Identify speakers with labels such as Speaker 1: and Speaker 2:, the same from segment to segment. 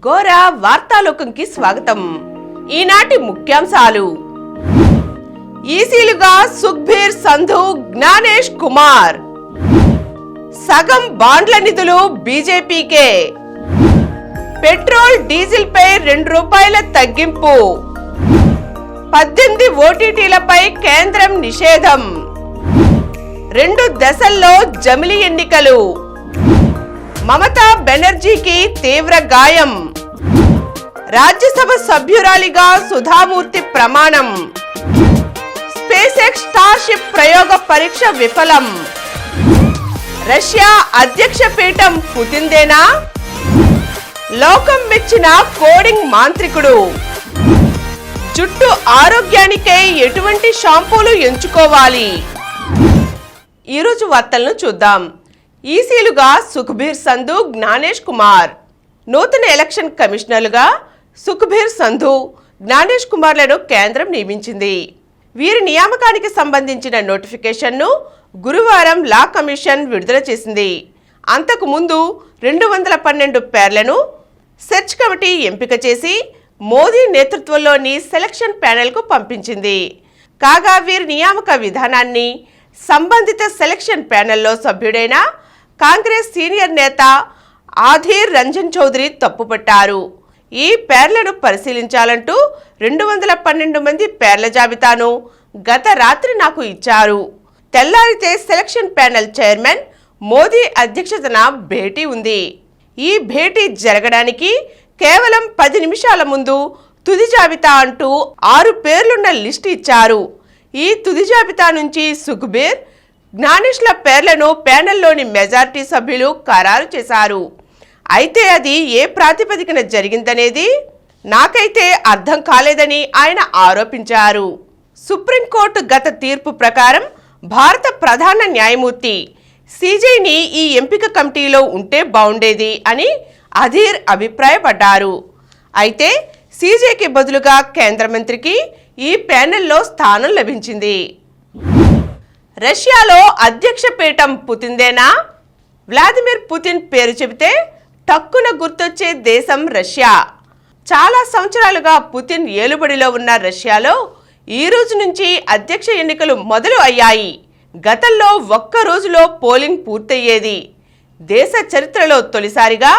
Speaker 1: గోరా వార్తాలోకంకి స్వాగతం. ఈనాటి ముఖ్యాంశాలు. ఈసీలుగా సుఖ్బీర్ సంధు, జ్ఞానేష్ కుమార్. సగం బాండ్ల నిధులు బీజేపీకే. పెట్రోల్ డీజిల్ పై ₹2 తగ్గింపు. 18 ఓటీటీలపై కేంద్రం నిషేధం. 2 దశల్లో జమిలి ఎన్నికలు. మమతా బెనర్జీకి తీవ్ర గాయం. రాజ్యసభ సభ్యురాలిగా సుధామూర్తి ప్రమాణం. స్పేస్ ఎక్స్ స్టార్షిప్ ప్రయోగ పరీక్ష విఫలం. రష్యా అధ్యక్ష పీఠం పుతిన్దేనా? లోకం మెచ్చిన కోడింగ్ మాంత్రికుడు. జుట్టు ఆరోగ్యానికై ఎటువంటి షాంపూలు ఎంచుకోవాలి? ఈరోజు వార్తలను చూద్దాం. ఈసీలుగా సుఖ్బీర్ సంధు, జ్ఞానేష్ కుమార్. నూతన ఎలక్షన్ కమిషనర్లుగా సుఖ్బీర్ సంధు, జ్ఞానేష్ కుమార్లను కేంద్రం నియమించింది. వీరి నియామకానికి సంబంధించిన నోటిఫికేషన్ను గురువారం లా కమిషన్ విడుదల చేసింది. అంతకు ముందు 212 పేర్లను సెర్చ్ కమిటీ ఎంపిక చేసి మోదీ నేతృత్వంలోని సెలక్షన్ ప్యానెల్కు పంపించింది. కాగా వీరి నియామక విధానాన్ని సంబంధిత సెలక్షన్ ప్యానెల్లో సభ్యుడైన కాంగ్రెస్ సీనియర్ నేత ఆధీర్ రంజన్ చౌదరి తప్పుపట్టారు. ఈ పేర్లను పరిశీలించాలంటూ 212 మంది పేర్ల జాబితాను గత రాత్రి నాకు ఇచ్చారు. తెల్లారితే సెలక్షన్ ప్యానెల్ చైర్మన్ మోదీ అధ్యక్షతన భేటీ ఉంది. ఈ భేటీ జరగడానికి కేవలం 10 నిమిషాల ముందు తుది జాబితా అంటూ 6 పేర్లున్న లిస్టు ఇచ్చారు. ఈ తుది జాబితా నుంచి సుఖ్బీర్, జ్ఞానేష్ల పేర్లను ప్యానెల్లోని మెజారిటీ సభ్యులు ఖరారు చేశారు. అయితే అది ఏ ప్రాతిపదికన జరిగిందనేది నాకైతే అర్థం కాలేదని ఆయన ఆరోపించారు. సుప్రీంకోర్టు గత తీర్పు ప్రకారం భారత ప్రధాన న్యాయమూర్తి సీజేని ఈ ఎంపిక కమిటీలో ఉంటే బాగుండేది అని అధీర్ అభిప్రాయపడ్డారు. అయితే సీజేకి బదులుగా కేంద్ర మంత్రికి ఈ ప్యానెల్లో స్థానం లభించింది. రష్యాలో అధ్యక్ష పీఠం పుతిన్దేనా? వ్లాదిమిర్ పుతిన్ పేరు చెబితే టక్కున గుర్తొచ్చే దేశం రష్యా. చాలా సంవత్సరాలుగా పుతిన్ ఏలుబడిలో ఉన్న రష్యాలో ఈ రోజు నుంచి అధ్యక్ష ఎన్నికలు మొదలు అయ్యాయి. గతంలో ఒక్క రోజులో పోలింగ్ పూర్తయ్యేది. దేశ చరిత్రలో తొలిసారిగా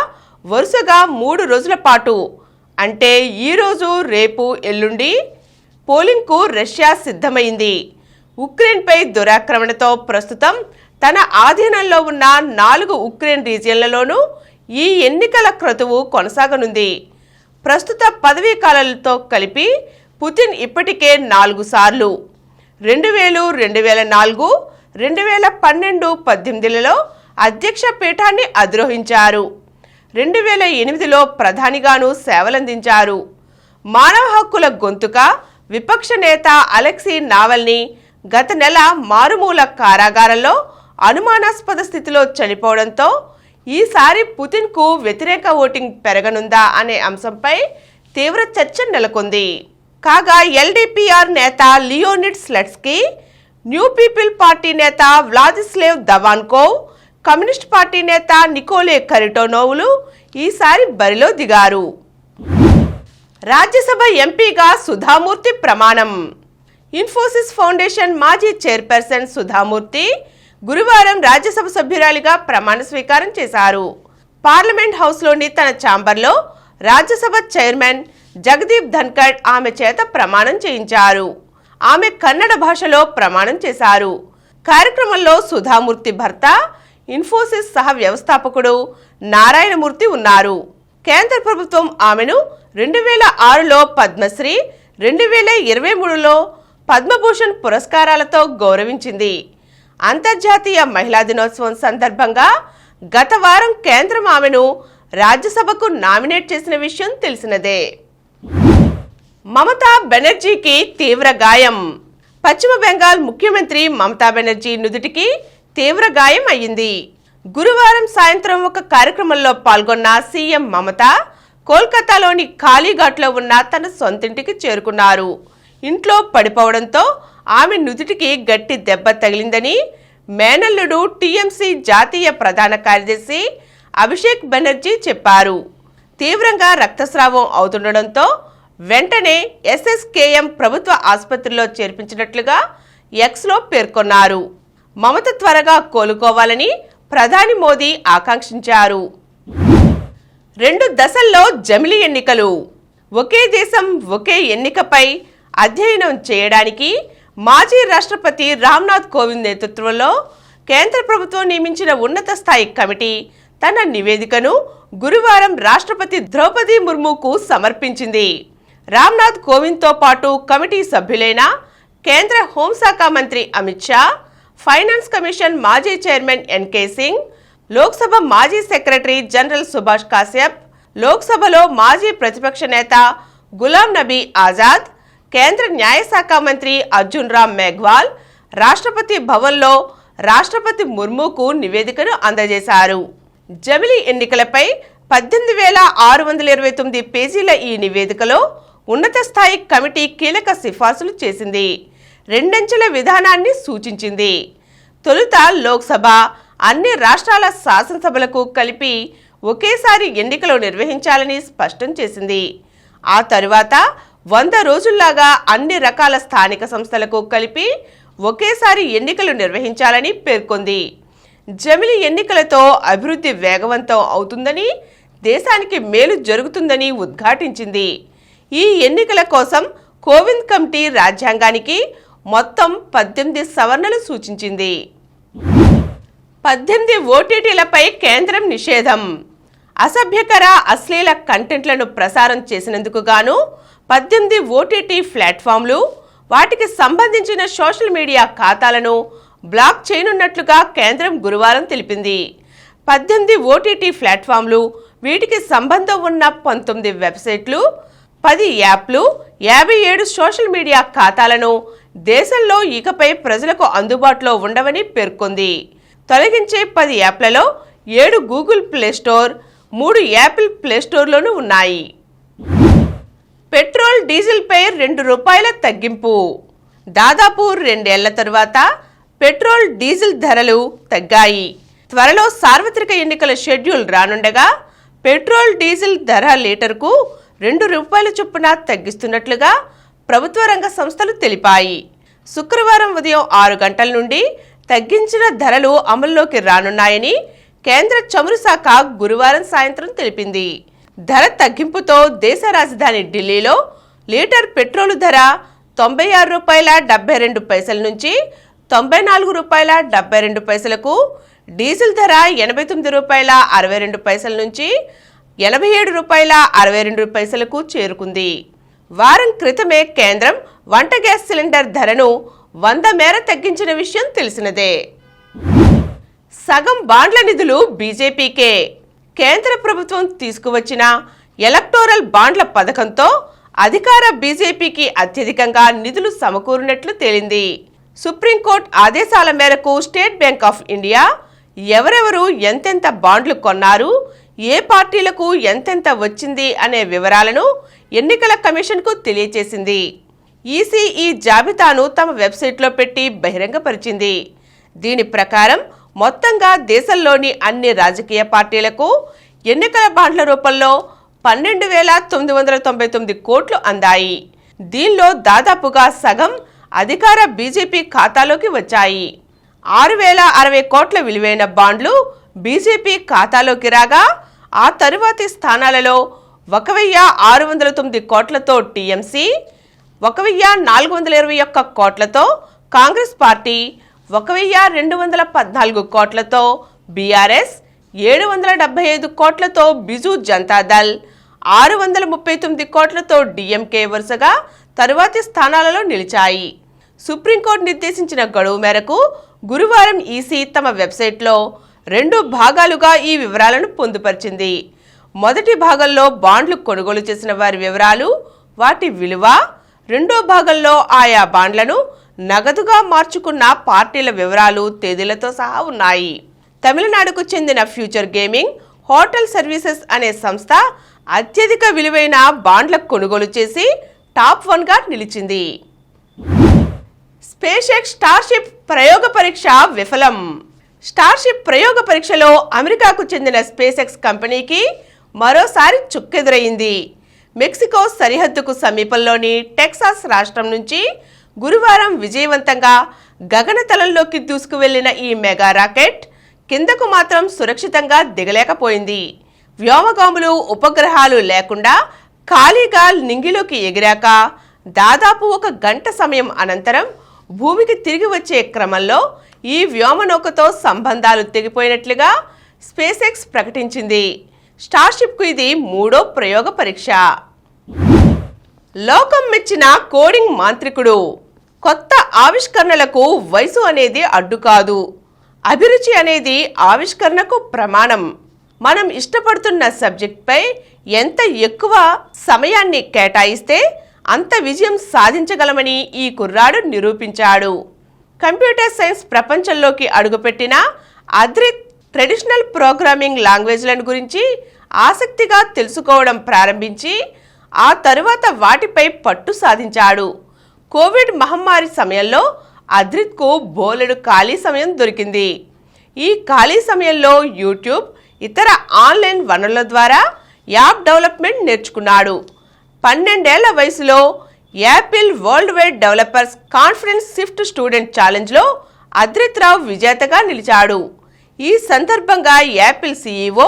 Speaker 1: వరుసగా 3 రోజుల పాటు అంటే ఈ రోజు, రేపు, ఎల్లుండి పోలింగ్కు రష్యా సిద్ధమైంది. ఉక్రెయిన్పై దురాక్రమణతో ప్రస్తుతం తన ఆధీనంలో ఉన్న 4 ఉక్రెయిన్ రీజియన్లలోనూ ఈ ఎన్నికల క్రతువు కొనసాగనుంది. ప్రస్తుత పదవీ కాలాలతో కలిపి పుతిన్ ఇప్పటికే 4 సార్లు 2000, 2004, 2012, 18లలో అధ్యక్ష పీఠాన్ని అధిరోహించారు. 2008లో ప్రధానిగాను సేవలందించారు. మానవ హక్కుల గొంతుక విపక్ష నేత అలెక్సీ నావల్నీ గత నెల మారుమూల కారాగారంలో అనుమానాస్పద స్థితిలో చనిపోవడంతో ఈసారి పుతిన్కు వ్యతిరేక ఓటింగ్ పెరగనుందా అనే అంశంపై తీవ్ర చర్చ నెలకొంది. కాగా ఎల్డీపీఆర్ నేత లియోనిడ్ స్లెట్స్కీ, న్యూ పీపుల్ పార్టీ నేత వ్లాదిస్లేవ్ దవాన్కోవ్, కమ్యూనిస్ట్ పార్టీ నేత నికోలే కరిటోనోవ్లు ఈసారి బరిలో దిగారు. రాజ్యసభ ఎంపీగా సుధామూర్తి ప్రమాణం. ఇన్ఫోసిస్ ఫౌండేషన్ మాజీ చైర్పర్సన్ సుధామూర్తి గురువారం రాజ్యసభ సభ్యురాలిగా ప్రమాణ స్వీకారం చేశారు. పార్లమెంట్ హౌస్లోని తన ఛాంబర్లో రాజ్యసభ చైర్మన్ జగదీప్ ధన్కడ్ ఆమె చేత ప్రమాణం చేయించారు. ఆమె కన్నడ భాషలో ప్రమాణం చేశారు. కార్యక్రమంలో సుధామూర్తి భర్త, ఇన్ఫోసిస్ సహ వ్యవస్థాపకుడు నారాయణమూర్తి ఉన్నారు. కేంద్ర ప్రభుత్వం ఆమెను 2006లో పద్మశ్రీ, 2023లో పద్మభూషణ్ పురస్కారాలతో గౌరవించింది. అంతర్జాతీయ మహిళా దినోత్సవం సందర్భంగా గత వారం కేంద్రం ఆమెను రాజ్యసభకు నామినేట్ చేసిన విషయం తెలిసినదే. మమతా బెనర్జీకి తీవ్ర గాయం. పశ్చిమ బెంగాల్ ముఖ్యమంత్రి మమతా బెనర్జీ నుదుటికి తీవ్ర గాయం అయ్యింది. గురువారం సాయంత్రం ఒక కార్యక్రమంలో పాల్గొన్న సీఎం మమత కోల్కతాలోని కాళీఘాట్లో ఉన్న తన సొంతింటికి చేరుకున్నారు. ఇంట్లో పడిపోవడంతో ఆమె నుదుటికి గట్టి దెబ్బ తగిలిందని మేనల్లుడు టీఎంసీ జాతీయ ప్రధాన కార్యదర్శి అభిషేక్ బెనర్జీ చెప్పారు. తీవ్రంగా రక్తస్రావం అవుతుండడంతో వెంటనే ఎస్ఎస్కేఎం ప్రభుత్వ ఆసుపత్రిలో చేర్పించినట్లుగా ఎక్స్లో పేర్కొన్నారు. మమత త్వరగా కోలుకోవాలని ప్రధాని మోదీ ఆకాంక్షించారు. 2 దశల్లో జమిలి ఎన్నికలు. ఒకే దేశం ఒకే ఎన్నికపై అధ్యయనం చేయడానికి మాజీ రాష్ట్రపతి రామ్నాథ్ కోవింద్ నేతృత్వంలో కేంద్ర ప్రభుత్వం నియమించిన ఉన్నత స్థాయి కమిటీ తన నివేదికను గురువారం రాష్ట్రపతి ద్రౌపది ముర్ముకు సమర్పించింది. రామ్నాథ్ కోవింద్తో పాటు కమిటీ సభ్యులైన కేంద్ర హోంశాఖ మంత్రి అమిత్ షా, ఫైనాన్స్ కమిషన్ మాజీ చైర్మన్ ఎన్కే సింగ్, లోక్సభ మాజీ సెక్రటరీ జనరల్ సుభాష్ కాశ్యప్, లోక్సభలో మాజీ ప్రతిపక్ష నేత గులాం నబీ ఆజాద్, కేంద్ర న్యాయశాఖ మంత్రి అర్జున్ రామ్ మేఘ్వాల్ రాష్ట్రపతి భవన్లో రాష్ట్రపతి ముర్ముకు నివేదికను అందజేశారు. జమిలి ఎన్నికలపై 18,629 పేజీల ఈ నివేదికలో ఉన్నత స్థాయి కమిటీ కీలక సిఫార్సులు చేసింది. 2 అంచెల విధానాన్ని సూచించింది. తొలుత లోక్సభ, అన్ని రాష్ట్రాల శాసనసభలకు కలిపి ఒకేసారి ఎన్నికలు నిర్వహించాలని స్పష్టం చేసింది. ఆ తరువాత 100 రోజుల్లాగా అన్ని రకాల స్థానిక సంస్థలకు కలిపి ఒకేసారి ఎన్నికలు నిర్వహించాలని పేర్కొంది. జమిలి ఎన్నికలతో అభివృద్ధి వేగవంతం అవుతుందని, దేశానికి మేలు జరుగుతుందని ఉద్ఘాటించింది. ఈ ఎన్నికల కోసం కోవింద్ కమిటీ రాజ్యాంగానికి మొత్తం 18 సవరణలు సూచించింది. 18 ఓటీటీలపై కేంద్రం నిషేధం. అసభ్యకర, అశ్లీల కంటెంట్లను ప్రసారం చేసినందుకు గాను 18 ఓటీటీ ప్లాట్ఫామ్లు, వాటికి సంబంధించిన సోషల్ మీడియా ఖాతాలను బ్లాక్ చేయనున్నట్లుగా కేంద్రం గురువారం తెలిపింది. 18 ఓటీటీ ప్లాట్ఫామ్లు, వీటికి సంబంధం ఉన్న 19 వెబ్సైట్లు, 10 యాప్లు, 57 సోషల్ మీడియా ఖాతాలను దేశంలో ఇకపై ప్రజలకు అందుబాటులో ఉండవని పేర్కొంది. తొలగించే 10 యాప్లలో 7 గూగుల్ ప్లేస్టోర్, 3 యాపిల్ ప్లేస్టోర్లోనూ ఉన్నాయి. పెట్రోల్, డీజిల్పై ₹2 తగ్గింపు. దాదాపు 2 ఏళ్ల తరువాత పెట్రోల్, డీజిల్ ధరలు తగ్గాయి. త్వరలో సార్వత్రిక ఎన్నికల షెడ్యూల్ రానుండగా పెట్రోల్, డీజిల్ ధర లీటర్కు ₹2 చొప్పున తగ్గిస్తున్నట్లుగా ప్రభుత్వ రంగ సంస్థలు తెలిపాయి. శుక్రవారం ఉదయం 6 గంటల నుండి తగ్గించిన ధరలు అమల్లోకి రానున్నాయని కేంద్ర చమురు శాఖ గురువారం సాయంత్రం తెలిపింది. ధర తగ్గింపుతో దేశ రాజధాని ఢిల్లీలో లీటర్ పెట్రోలు ధర ₹96.72 నుంచి ₹94.72, డీజిల్ ధర ₹89.62 నుంచి ₹87.62 చేరుకుంది. వారం క్రితమే కేంద్రం వంట గ్యాస్ సిలిండర్ ధరను 100 మేర తగ్గించిన విషయం తెలిసినదే. సగం బాండ్ల నిధులు బీజేపీకే. కేంద్ర ప్రభుత్వం తీసుకువచ్చిన ఎలక్టోరల్ బాండ్ల పథకంతో అధికార బీజేపీకి అత్యధికంగా నిధులు సమకూరినట్లు తేలింది. సుప్రీంకోర్టు ఆదేశాల మేరకు స్టేట్ బ్యాంక్ ఆఫ్ ఇండియా ఎవరెవరు ఎంతెంత బాండ్లు కొన్నారు, ఏ పార్టీలకు ఎంతెంత వచ్చింది అనే వివరాలను ఎన్నికల కమిషన్కు తెలియజేసింది. ఈసీ ఈ జాబితాను తమ వెబ్సైట్లో పెట్టి బహిరంగపరిచింది. దీని ప్రకారం మొత్తంగా దేశంలోని అన్ని రాజకీయ పార్టీలకు ఎన్నికల బాండ్ల రూపంలో 12,999 కోట్లు అందాయి. దీనిలో దాదాపుగా సగం అధికార బీజేపీ ఖాతాలోకి వచ్చాయి. 6,060 కోట్ల విలువైన బాండ్లు బీజేపీ ఖాతాలోకి రాగా, ఆ తరువాతి స్థానాలలో 1,609 కోట్లతో టీఎంసీ, 1,421 కోట్లతో కాంగ్రెస్ పార్టీ, 1,214 కోట్లతో బీఆర్ఎస్, 775 కోట్లతో బిజు జనతాదళ్, 639 కోట్లతో డీఎంకే వరుసగా తరువాతి స్థానాలలో నిలిచాయి. సుప్రీంకోర్టు నిర్దేశించిన గడువు మేరకు గురువారం ఈసీ తమ వెబ్సైట్లో 2 భాగాలుగా ఈ వివరాలను పొందుపరిచింది. మొదటి భాగంలో బాండ్లు కొనుగోలు చేసిన వారి వివరాలు, వాటి విలువ. రెండో భాగంలో ఆయా బాండ్లను నగదుగా మార్చుకున్న పార్టీల వివరాలు, తేదీలతో సహా ఉన్నాయి. తమిళనాడుకు చెందిన ఫ్యూచర్ గేమింగ్ హోటల్ సర్వీసెస్ అనే సంస్థ అత్యధిక విలువైన బాండ్ల కొనుగోలు చేసి టాప్ 1గా నిలిచింది. స్పేస్ ఎక్స్ స్టార్షిప్ ప్రయోగ పరీక్ష విఫలం. స్టార్షిప్ ప్రయోగ పరీక్షలో అమెరికాకు చెందిన స్పేస్ ఎక్స్ కంపెనీకి మరోసారి చుక్కెదురైంది. మెక్సికో సరిహద్దుకు సమీపంలోని టెక్సాస్ రాష్ట్రం నుంచి గురువారం విజయవంతంగా గగనతలంలోకి దూసుకువెళ్లిన ఈ మెగా రాకెట్ కిందకు మాత్రం సురక్షితంగా దిగలేకపోయింది. వ్యోమగాములు, ఉపగ్రహాలు లేకుండా ఖాళీగా నింగిలోకి ఎగిరాక దాదాపు 1 గంట సమయం అనంతరం భూమికి తిరిగి వచ్చే క్రమంలో ఈ వ్యోమనౌకతో సంబంధాలు తెగిపోయినట్లుగా స్పేస్ ఎక్స్ ప్రకటించింది. స్టార్షిప్కు ఇది 3వ ప్రయోగ పరీక్ష. లోకం మెచ్చిన కోడింగ్ మాంత్రికుడు. కొత్త ఆవిష్కరణలకు వయసు అనేది అడ్డు కాదు. అభిరుచి అనేది ఆవిష్కరణకు ప్రమాణం. మనం ఇష్టపడుతున్న సబ్జెక్ట్పై ఎంత ఎక్కువ సమయాన్ని కేటాయిస్తే అంత విజయం సాధించగలమని ఈ కుర్రాడు నిరూపించాడు. కంప్యూటర్ సైన్స్ ప్రపంచంలోకి అడుగుపెట్టిన అద్రిత్ ట్రెడిషనల్ ప్రోగ్రామింగ్ లాంగ్వేజ్లను గురించి ఆసక్తిగా తెలుసుకోవడం ప్రారంభించి ఆ తరువాత వాటిపై పట్టు సాధించాడు. కోవిడ్ మహమ్మారి సమయంలో అద్రిత్కు బోలెడు ఖాళీ సమయం దొరికింది. ఈ ఖాళీ సమయంలో యూట్యూబ్, ఇతర ఆన్లైన్ వనరుల ద్వారా యాప్ డెవలప్మెంట్ నేర్చుకున్నాడు. 12 ఏళ్ల వయసులో Apple Worldwide Developers Conference Swift Student ఛాలెంజ్లో అద్రిత్ రావు విజేతగా నిలిచాడు. ఈ సందర్భంగా యాపిల్ సీఈఓ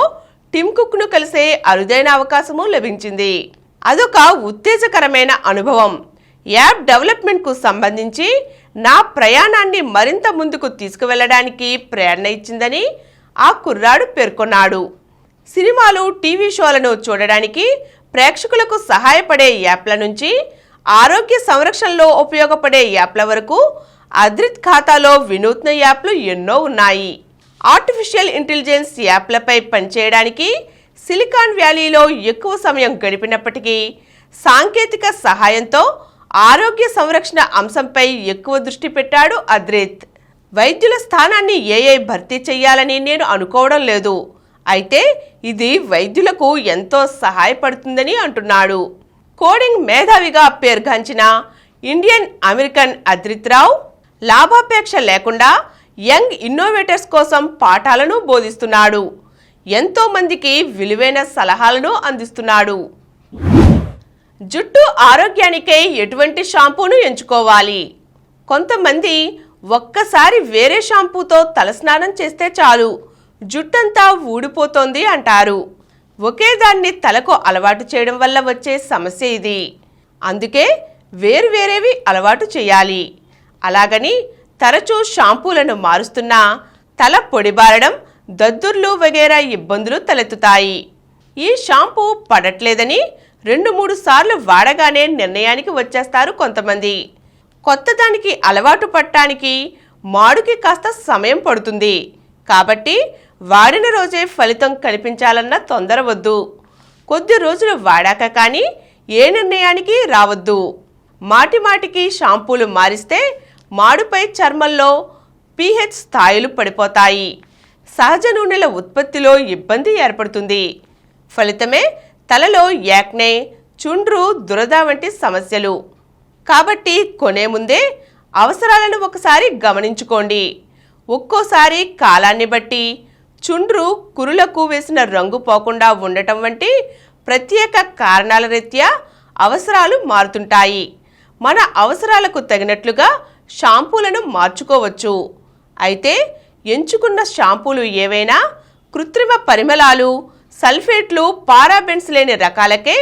Speaker 1: టిమ్ కుక్ను కలిసే అరుదైన అవకాశము లభించింది. అదొక ఉత్తేజకరమైన అనుభవం. యాప్ డెవలప్మెంట్కు సంబంధించి నా ప్రయాణాన్ని మరింత ముందుకు తీసుకువెళ్లడానికి ప్రేరణ ఇచ్చిందని ఆ కుర్రాడు పేర్కొన్నాడు. సినిమాలు, టీవీ షోలను చూడడానికి ప్రేక్షకులకు సహాయపడే యాప్ల నుంచి ఆరోగ్య సంరక్షణలో ఉపయోగపడే యాప్ల వరకు అద్రిత్ ఖాతాలో వినూత్న యాప్లు ఎన్నో ఉన్నాయి. ఆర్టిఫిషియల్ ఇంటెలిజెన్స్ యాప్లపై పనిచేయడానికి సిలికాన్ వ్యాలీలో ఎక్కువ సమయం గడిపినప్పటికీ సాంకేతిక సహాయంతో ఆరోగ్య సంరక్షణ అంశంపై ఎక్కువ దృష్టి పెట్టాడు అద్రిత్. వైద్యుల స్థానాన్ని ఏఐ భర్తీ చేయాలని నేను అనుకోవడం లేదు. అయితే ఇది వైద్యులకు ఎంతో సహాయపడుతుందని అంటున్నాడు. కోడింగ్ మేధావిగా పేర్గాంచిన ఇండియన్ అమెరికన్ అద్రిత్ రావు లాభాపేక్ష లేకుండా యంగ్ ఇన్నోవేటర్స్ కోసం పాఠాలను బోధిస్తున్నాడు. ఎంతో మందికి విలువైన సలహాలను అందిస్తున్నాడు. జుట్టు ఆరోగ్యానికై ఎటువంటి షాంపూను ఎంచుకోవాలి? కొంతమంది ఒక్కసారి వేరే షాంపూతో తలస్నానం చేస్తే చాలు జుట్టంతా ఊడిపోతోంది అంటారు. ఒకే దాన్ని తలకు అలవాటు చేయడం వల్ల వచ్చే సమస్య ఇది. అందుకే వేరువేరేవి అలవాటు చేయాలి. అలాగని తరచూ షాంపూలను మారుస్తున్నా తల పొడిబారడం, దద్దుర్లు వగైరా ఇబ్బందులు తలెత్తుతాయి. ఈ షాంపూ పడట్లేదని 2-3 సార్లు వాడగానే నిర్ణయానికి వచ్చేస్తారు కొంతమంది. కొత్త దానికి అలవాటు పడటానికి మాడుకి కాస్త సమయం పడుతుంది. కాబట్టి వాడిన రోజే ఫలితం కనిపించాలన్న తొందర వద్దు. కొద్ది రోజులు వాడాక కానీ ఏ నిర్ణయానికి రావద్దు. మాటిమాటికి షాంపూలు మారిస్తే మాడుపై చర్మంలో pH స్థాయిలు పడిపోతాయి. సహజ నూనెల ఉత్పత్తిలో ఇబ్బంది ఏర్పడుతుంది. ఫలితమే తలలో యాక్నే, చుండ్రు, దురద వంటి సమస్యలు. కాబట్టి కొనే ముందే అవసరాలను ఒకసారి గమనించుకోండి. ఒక్కోసారి కాలాన్ని బట్టి చుండ్రు, కురులకు వేసిన రంగు పోకుండా ఉండటం వంటి ప్రత్యేక కారణాల రీత్యా అవసరాలు మారుతుంటాయి. మన అవసరాలకు తగినట్లుగా షాంపూలను మార్చుకోవచ్చు. అయితే ఎంచుకున్న షాంపూలు ఏవైనా కృత్రిమ పరిమళాలు, సల్ఫేట్లు, పారాబెన్స్ లేని రకాలకే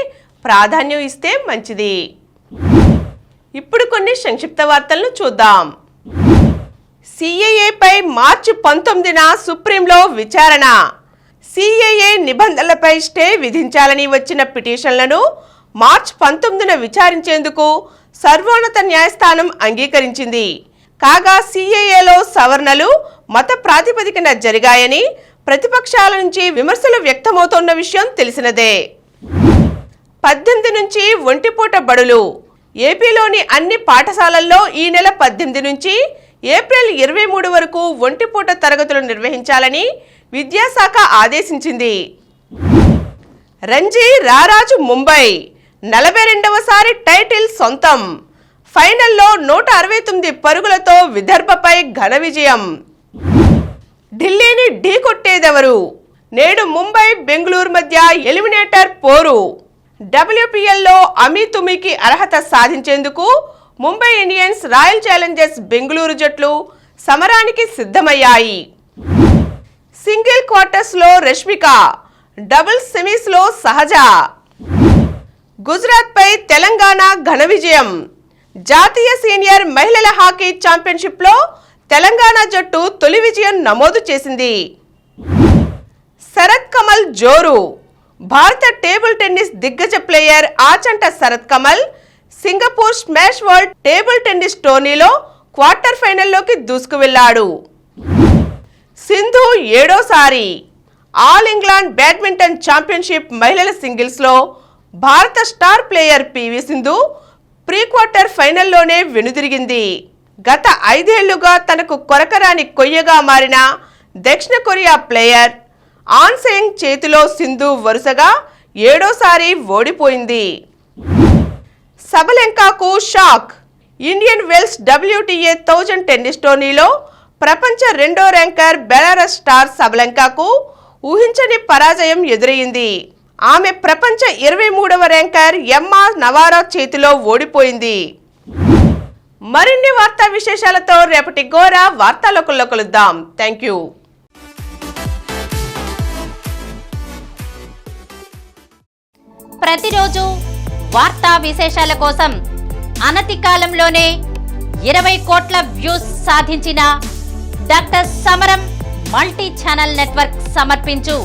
Speaker 1: ప్రాధాన్యం ఇస్తే మంచిది. ఇప్పుడు కొన్ని సంక్షిప్త వార్తలను చూద్దాం. సిఏఏపై మార్చి 19న సుప్రీంలో విచారణ. సిఏఏ నిబంధనలపై స్టే విధించాలని వచ్చిన పిటిషన్లను మార్చి 19న విచారించేందుకు సర్వోన్నత న్యాయస్థానం అంగీకరించింది. కాగా సిఏఏలో సవరణలు మత ప్రాతిపదికన జరిగాయని ప్రతిపక్షాల నుంచి విమర్శలు వ్యక్తమవుతున్న విషయం తెలిసినదే. 18 నుంచి ఒంటిపూట బడులు. ఏపీలోని అన్ని పాఠశాలల్లో ఈ నెల 18 నుంచి ఏప్రిల్ 23 వరకు ఒంటిపూట తరగతులు నిర్వహించాలని విద్యాశాఖ ఆదేశించింది. రంజీ రారాజు ముంబై 42వసారి టైటిల్ సొంతం. ఫైనల్లో 169 పరుగులతో విదర్భపై ఘన విజయం. ఢిల్లీని ఢీకొట్టేదెవరు? నేడు ముంబై బెంగళూరు మధ్య ఎలిమినేటర్ పోరు. WPLలో అమీతుమీకి అర్హత సాధించేందుకు Mumbai Indians, royal Challengers Bengaluru జట్లు సమరానికి సిద్ధమయ్యాయి. సింగిల్ క్వార్టర్స్లో రష్మిక, డబుల్స్ సెమీస్లో సహజ. గుజరాత్పై తెలంగాణ ఘన విజయం. జాతీయ సీనియర్ మహిళల హాకీ ఛాంపియన్షిప్లో తెలంగాణ జట్టు తొలి విజయం నమోదు చేసింది. శరత్ కమల్ జోరు. భారత టేబుల్ టెన్నిస్ దిగ్గజ player Achanta Sharath Kamal Singapore Smash World Table Tennis టోర్నీలో క్వార్టర్ ఫైనల్లోకి దూసుకు వెళ్లాడు. సింధు 7వసారి ఆల్ ఇంగ్లాండ్ బ్యాడ్మింటన్ ఛాంపియన్షిప్ మహిళల సింగిల్స్లో భారత star player PV Sindhu pre quarter ఫైనల్లోనే వెనుదిరిగింది. గత 5 ఏళ్లుగా తనకు కొరకరాని కొయ్యగా మారిన దక్షిణ కొరియా ప్లేయర్ ఆన్ సెయింగ్ చేతిలో సింధు వరుసగా 7వసారి ఓడిపోయింది. సబలెంకాకు shock. Indian Wells WTA 1000 tennis టోర్నీలో ప్రపంచ 2వ ర్యాంకర్ బెలారస్ స్టార్ సబలెంకాకు ఊహించని పరాజయం ఎదురయ్యింది. ఆమె ప్రపంచ 23వ ర్యాంకర్ ఎమ్మా నవారో చేతిలో ఓడిపోయింది. మరిన్ని వార్తా విశేషాలతో రేపటి గోరా వార్తాలోకంలో కలుద్దాం. Thank you.
Speaker 2: ప్రతిరోజు వార్తా విశేషాల కోసం అనతి కాలంలోనే 20 కోట్ల వ్యూస్ సాధించిన డాక్టర్ సమరం మల్టీ ఛానల్ నెట్వర్క్ సమర్పించు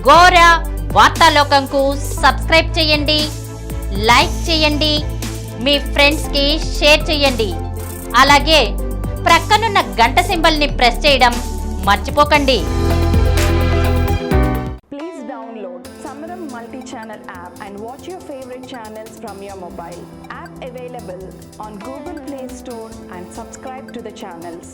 Speaker 2: గోరా వార్తాలోకంకు సబ్స్క్రైబ్ చేయండి, లైక్ చేయండి, మీ ఫ్రెండ్స్కి షేర్ చేయండి. అలాగే ప్రక్కనున్న గంట సింబల్ని ప్రెస్ చేయడం మర్చిపోకండి.
Speaker 3: Please download Samaram multi-channel app and watch your favorite channels from your mobile. App available on Google Play Store and subscribe to the channels.